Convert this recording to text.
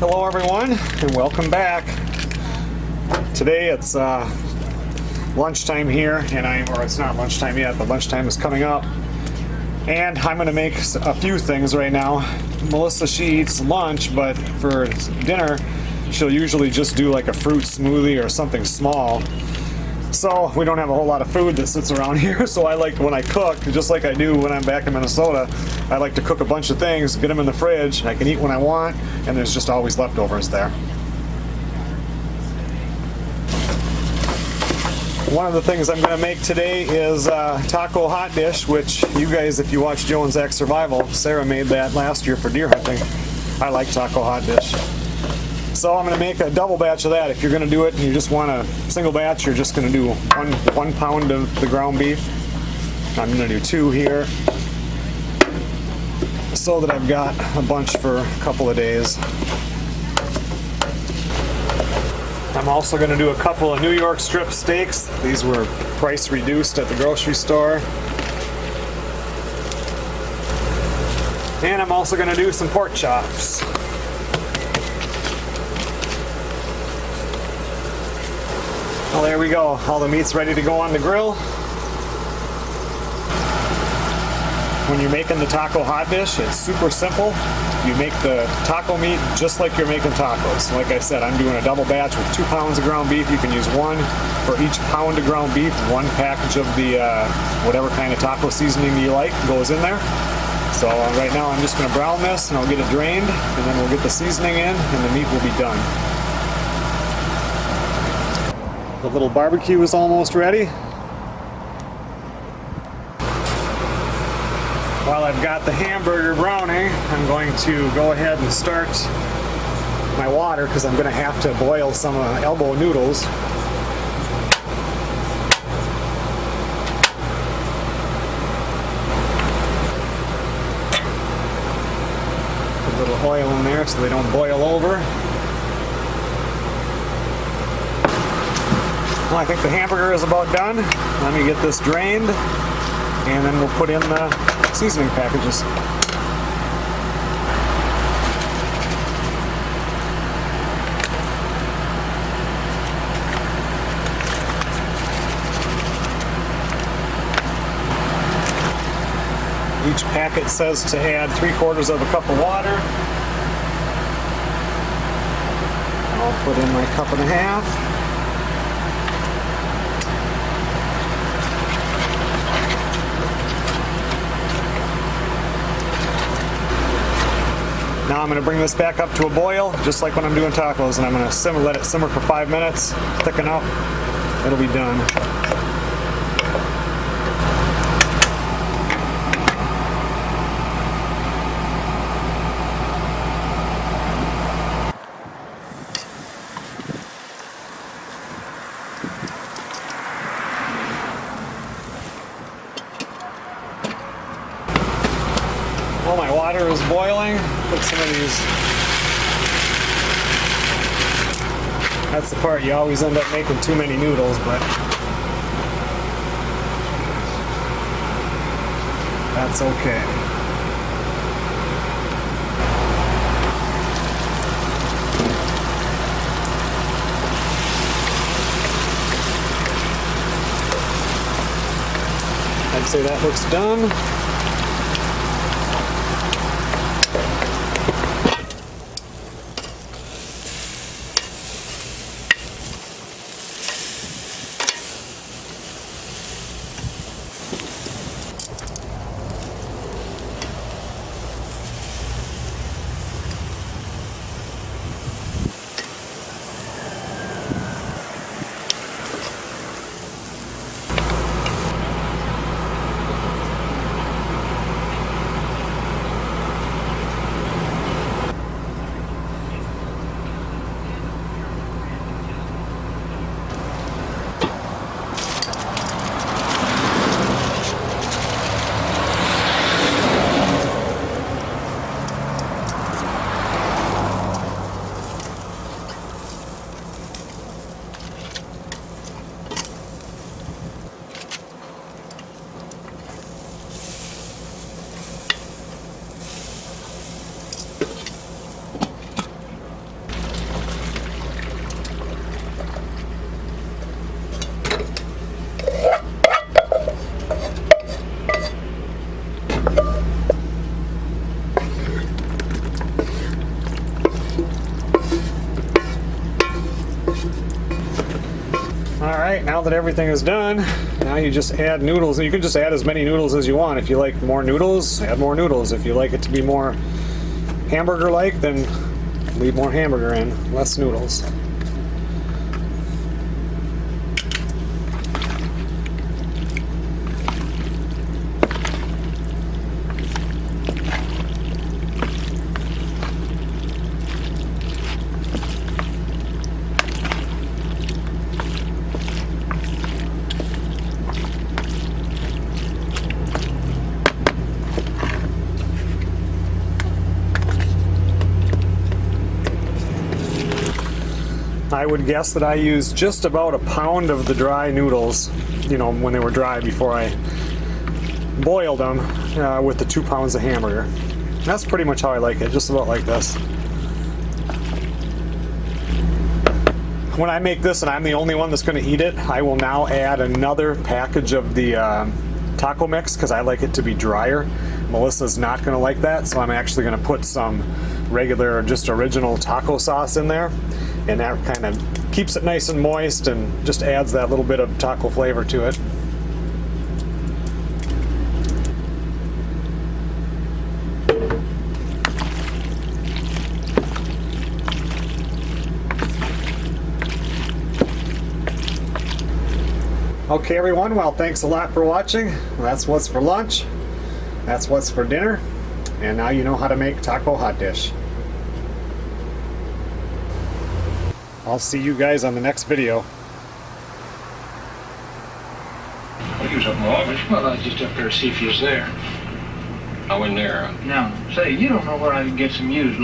Hello everyone and welcome back. Today it's lunchtime here and it's not lunchtime yet, but lunchtime is coming up. And I'm gonna make a few things right now. Melissa, she eats lunch, but for dinner, she'll usually just do like a fruit smoothie or something small. So we don't have a whole lot of food that sits around here, so I like, when I cook, just like I do when I'm back in Minnesota, I like to cook a bunch of things, get them in the fridge, I can eat when I want, and there's just always leftovers there. One of the things I'm going to make today is Taco Hotdish, which you guys, if you watch Joe and Zach Survival, Sara made that last year for deer hunting. I like Taco Hotdish. So I'm going to make a double batch of that. If you're going to do it and you just want a single batch, you're just going to do one pound of the ground beef. I'm going to do 2 here so that I've got a bunch for a couple of days. I'm also going to do a couple of New York strip steaks. These were price reduced at the grocery store. And I'm also going to do some pork chops. Well, there we go. All the meat's ready to go on the grill. When you're making the Taco Hotdish, it's super simple. You make the taco meat just like you're making tacos. Like I said, I'm doing a double batch with 2 pounds of ground beef. You can use 1 for each pound of ground beef. 1 package of the whatever kind of taco seasoning you like goes in there. So right now I'm just going to brown this and I'll get it drained, and then we'll get the seasoning in and the meat will be done. The little barbecue is almost ready. While I've got the hamburger browning, I'm going to go ahead and start my water because I'm going to have to boil some elbow noodles. Put a little oil in there so they don't boil over. Well, I think the hamburger is about done. Let me get this drained, and then we'll put in the seasoning packages. Each packet says to add 3/4 of a cup of water. I'll put in my 1.5 cups. Now I'm going to bring this back up to a boil, just like when I'm doing tacos, and I'm going to let it simmer for 5 minutes, thicken up, it'll be done. Well, my water is boiling. Put some of these. That's the part, you always end up making too many noodles, but that's okay. I'd say that looks done. Alright, now that everything is done, now you just add noodles. And you can just add as many noodles as you want. If you like more noodles, add more noodles. If you like it to be more hamburger-like, then leave more hamburger in, less noodles. I would guess that I used just about a pound of the dry noodles, you know, when they were dry before I boiled them with the 2 pounds of hamburger. That's pretty much how I like it, just about like this. When I make this and I'm the only one that's going to eat it, I will now add another package of the taco mix because I like it to be drier. Melissa's not going to like that, so I'm actually going to put some regular, just original taco sauce in there. And that kind of keeps it nice and moist and just adds that little bit of taco flavor to it. Okay everyone, well thanks a lot for watching. That's what's for lunch, that's what's for dinner, and now you know how to make Taco Hotdish. I'll see you guys on the next video. Well, you was up in August. Well, I was just up there to see if you was there. I wasn't there. Now, say, you don't know where I can get some used